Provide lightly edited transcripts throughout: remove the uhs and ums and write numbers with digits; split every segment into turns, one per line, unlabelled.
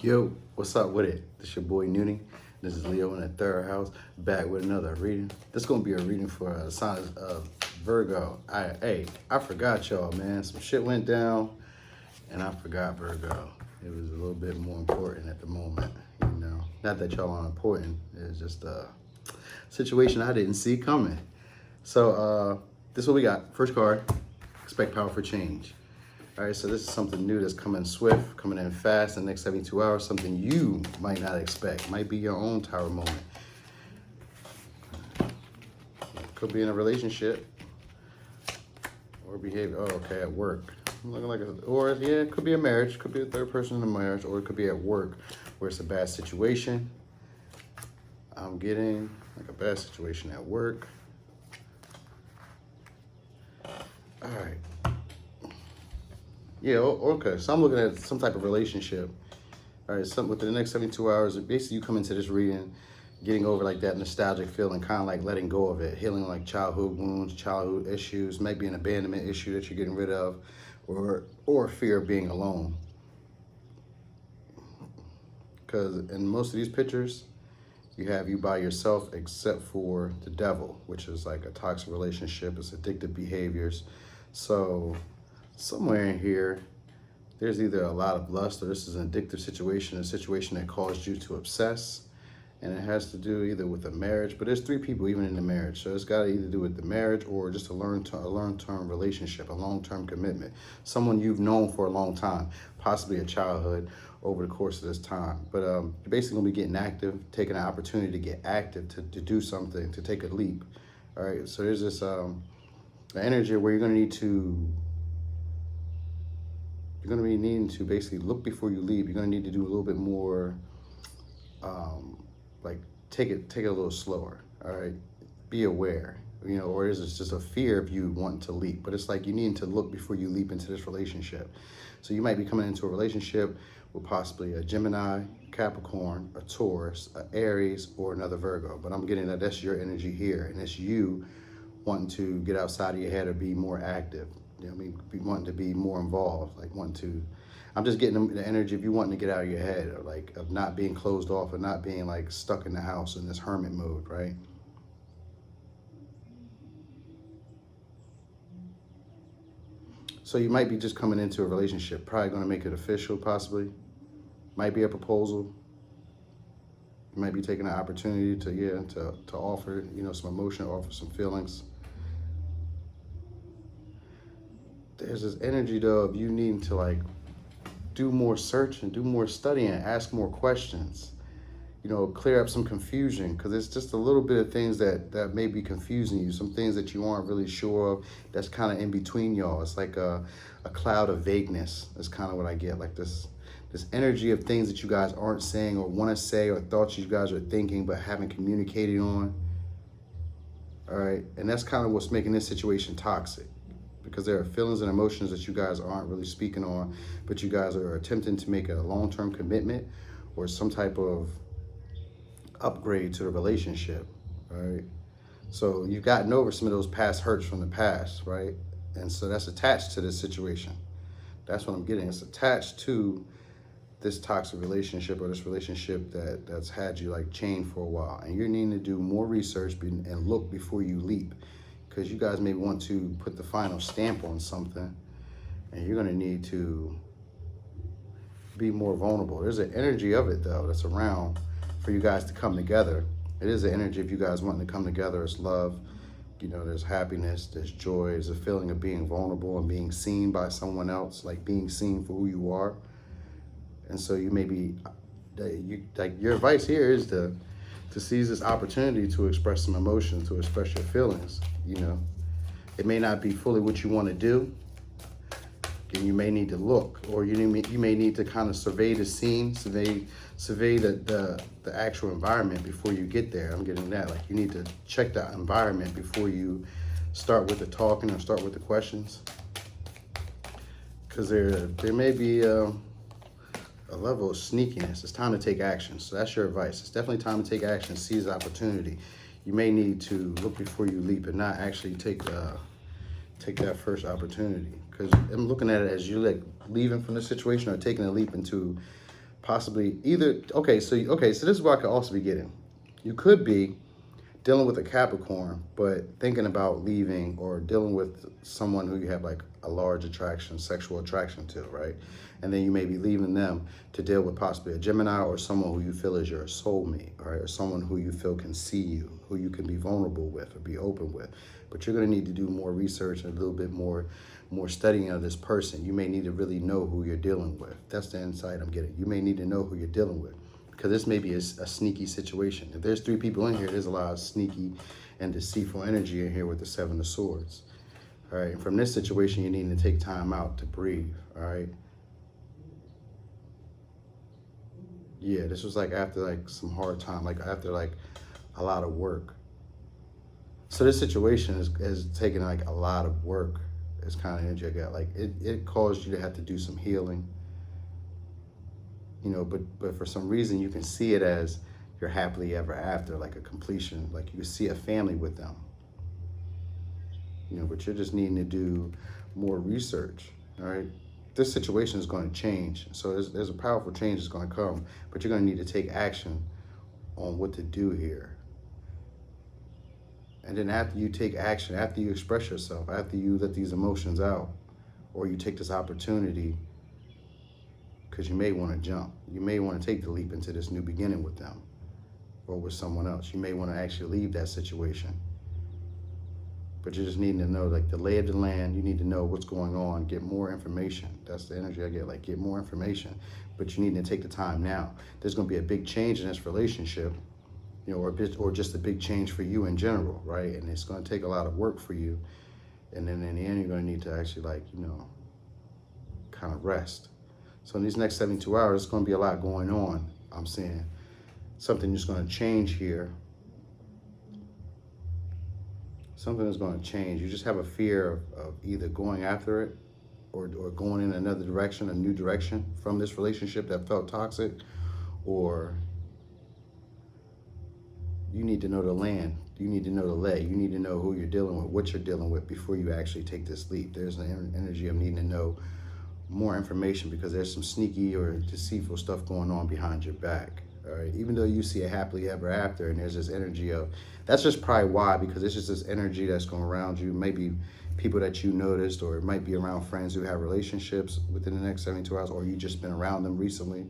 Yo, what's up with it? This your boy Noonie. This is Leo in the third house, back with another reading. This gonna be a reading for a sign of Virgo. I forgot y'all, man. Some shit went down, and I forgot Virgo. It was a little bit more important at the moment, you know. Not that y'all aren't important. It's just a situation I didn't see coming. So this is what we got. First card. Expect power for change. All right, so this is something new that's coming swift, coming in fast in the next 72 hours, something you might not expect. Might be your own tower moment. Could be in a relationship or behavior. Oh, okay, at work. Looking like it could be a marriage, could be a third person in a marriage, or it could be at work where it's a bad situation. I'm getting like a bad situation at work. All right. Yeah, okay. So I'm looking at some type of relationship. All right, something within the next 72 hours. Basically, you come into this reading, getting over like that nostalgic feeling, kind of like letting go of it, healing like childhood wounds, childhood issues, maybe an abandonment issue that you're getting rid of, or fear of being alone. Because in most of these pictures, you have you by yourself except for the devil, which is like a toxic relationship. It's addictive behaviors. So somewhere in here, there's either a lot of lust or this is an addictive situation, a situation that caused you to obsess. And it has to do either with a marriage, but there's three people even in the marriage. So it's got to either do with the marriage or just a long-term relationship, a long-term commitment. Someone you've known for a long time, possibly a childhood over the course of this time. But you're basically going to be getting active, taking an opportunity to get active, to do something, to take a leap. All right, so there's this energy where you're going to need to be needing to basically look before you leap. You're going to need to do a little bit more, like take it a little slower. All right, be aware, you know, or is it just a fear of you wanting to leap? But it's like you need to look before you leap into this relationship. So you might be coming into a relationship with possibly a Gemini, Capricorn, a Taurus, an Aries, or another Virgo. But I'm getting that that's your energy here, and it's you wanting to get outside of your head or be more active. You know what I mean? Wanting to be more involved, like wanting to, I'm just getting the energy of you wanting to get out of your head, or like of not being closed off, or not being like stuck in the house in this hermit mode, right? So you might be just coming into a relationship, probably going to make it official, possibly. Might be a proposal. You might be taking an opportunity to offer, you know, some emotion, offer some feelings. There's this energy though of you needing to like do more search and do more studying, ask more questions, you know, clear up some confusion, because it's just a little bit of things that may be confusing you, some things that you aren't really sure of, that's kind of in between y'all. It's like a cloud of vagueness. That's kind of what I get, like this energy of things that you guys aren't saying or want to say, or thoughts you guys are thinking but haven't communicated on. All right, and that's kind of what's making this situation toxic, because there are feelings and emotions that you guys aren't really speaking on, but you guys are attempting to make a long-term commitment or some type of upgrade to the relationship, right? So you've gotten over some of those past hurts from the past, right? And so that's attached to this situation. That's what I'm getting. It's attached to this toxic relationship, or this relationship that's had you like chained for a while. And you're needing to do more research and look before you leap, because you guys may want to put the final stamp on something, and you're going to need to be more vulnerable. There's an energy of it though that's around for you guys to come together. It is the energy of you guys wanting to come together. It's love, you know, there's happiness, there's joy, there's a feeling of being vulnerable and being seen by someone else, like being seen for who you are. And so you may be, like your advice here is to seize this opportunity to express some emotion, to express your feelings. You know, it may not be fully what you want to do, and you may need to look, or you may need to kind of survey the scene, survey the actual environment before you get there. I'm getting that, like you need to check the environment before you start with the talking or start with the questions, because there may be a level of sneakiness. It's time to take action. So that's your advice. It's definitely time to take action, seize the opportunity. You may need to look before you leap and not actually take that first opportunity, because I'm looking at it as you like leaving from the situation or taking a leap into Possibly either, okay, so this is what I could also be getting. You could be dealing with a Capricorn, but thinking about leaving, or dealing with someone who you have like a large attraction, sexual attraction to, right? And then you may be leaving them to deal with possibly a Gemini or someone who you feel is your soulmate, right? Or someone who you feel can see you, who you can be vulnerable with or be open with. But you're going to need to do more research and a little bit more studying of this person. You may need to really know who you're dealing with. That's the insight I'm getting. You may need to know who you're dealing with, because this may be a sneaky situation. If there's 3 people in here, there's a lot of sneaky and deceitful energy in here with the 7 of Swords. All right, and from this situation, you need to take time out to breathe, all right? Yeah, this was like after like some hard time, like after like a lot of work. So this situation is taking like a lot of work. It's kind of energy I got. Like it caused you to have to do some healing. You know, but for some reason you can see it as you're happily ever after, like a completion, like you can see a family with them. You know, but you're just needing to do more research, all right? This situation is going to change. So there's a powerful change that's going to come, but you're going to need to take action on what to do here. And then after you take action, after you express yourself, after you let these emotions out, or you take this opportunity, because you may want to jump. You may want to take the leap into this new beginning with them or with someone else. You may want to actually leave that situation. But you're just needing to know like the lay of the land. You need to know what's going on, get more information. That's the energy I get, like get more information. But you need to take the time now. There's going to be a big change in this relationship, you know, or just a big change for you in general, right? And it's going to take a lot of work for you. And then in the end, you're going to need to actually like, you know, kind of rest. So in these next 72 hours, there's going to be a lot going on. I'm seeing something is going to change here. Something is going to change. You just have a fear of either going after it or going in another direction, a new direction from this relationship that felt toxic, or you need to know the land. You need to know the lay. You need to know who you're dealing with, what you're dealing with before you actually take this leap. There's an energy of needing to know more information because there's some sneaky or deceitful stuff going on behind your back. All right, even though you see a happily ever after, and there's this energy of, that's just probably why, because it's just this energy that's going around you. Maybe people that you noticed, or it might be around friends who have relationships within the next 72 hours, or you just been around them recently.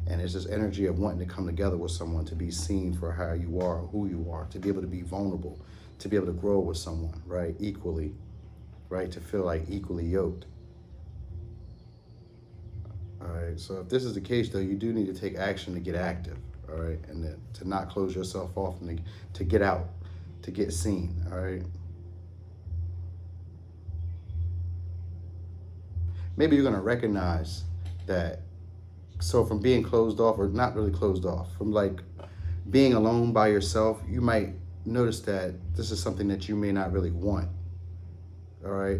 And it's this energy of wanting to come together with someone, to be seen for how you are, who you are, to be able to be vulnerable, to be able to grow with someone, right? Equally, right? To feel like equally yoked. All right, so if this is the case, though, you do need to take action to get active, all right, and to not close yourself off, and to get out, to get seen, all right? Maybe you're going to recognize that, so from being closed off, or not really closed off, from like being alone by yourself, you might notice that this is something that you may not really want, all right?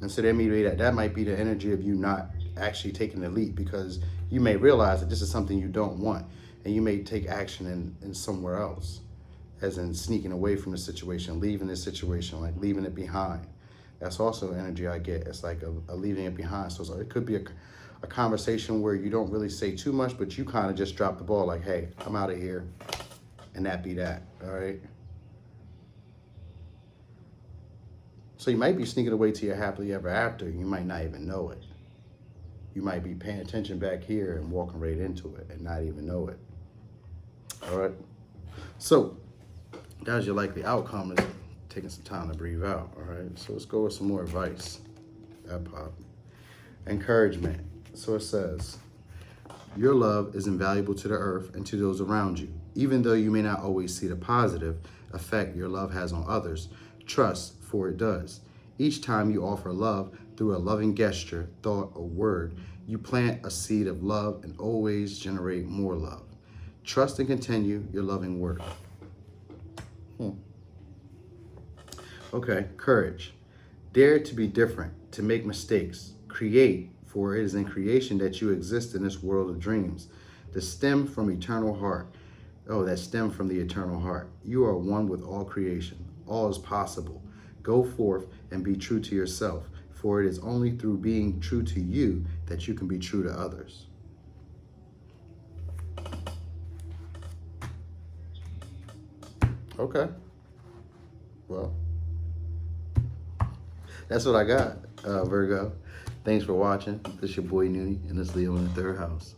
And so that might be the energy of you not actually taking the leap, because you may realize that this is something you don't want, and you may take action in somewhere else, as in sneaking away from the situation, leaving this situation, like leaving it behind. That's also energy I get. It's like a leaving it behind. So it could be a conversation where you don't really say too much, but you kind of just drop the ball, like, hey, I'm out of here, and that be that, all right? So you might be sneaking away to your happily ever after. You might not even know it. You might be paying attention back here and walking right into it and not even know it. All right? So that's your likely outcome, is taking some time to breathe out. All right? So let's go with some more advice. That pop. Encouragement. So it says, your love is invaluable to the earth and to those around you. Even though you may not always see the positive effect your love has on others, trust, for it does. Each time you offer love through a loving gesture, thought, or word, you plant a seed of love and always generate more love. Trust and continue your loving work. Okay, courage. Dare to be different, to make mistakes. Create, for it is in creation that you exist in this world of dreams. That stem from the eternal heart. You are one with all creation. All is possible. Go forth and be true to yourself, for it is only through being true to you that you can be true to others. Okay. Well, that's what I got, Virgo. Thanks for watching. This your boy Noonie, and this Leo in the third house.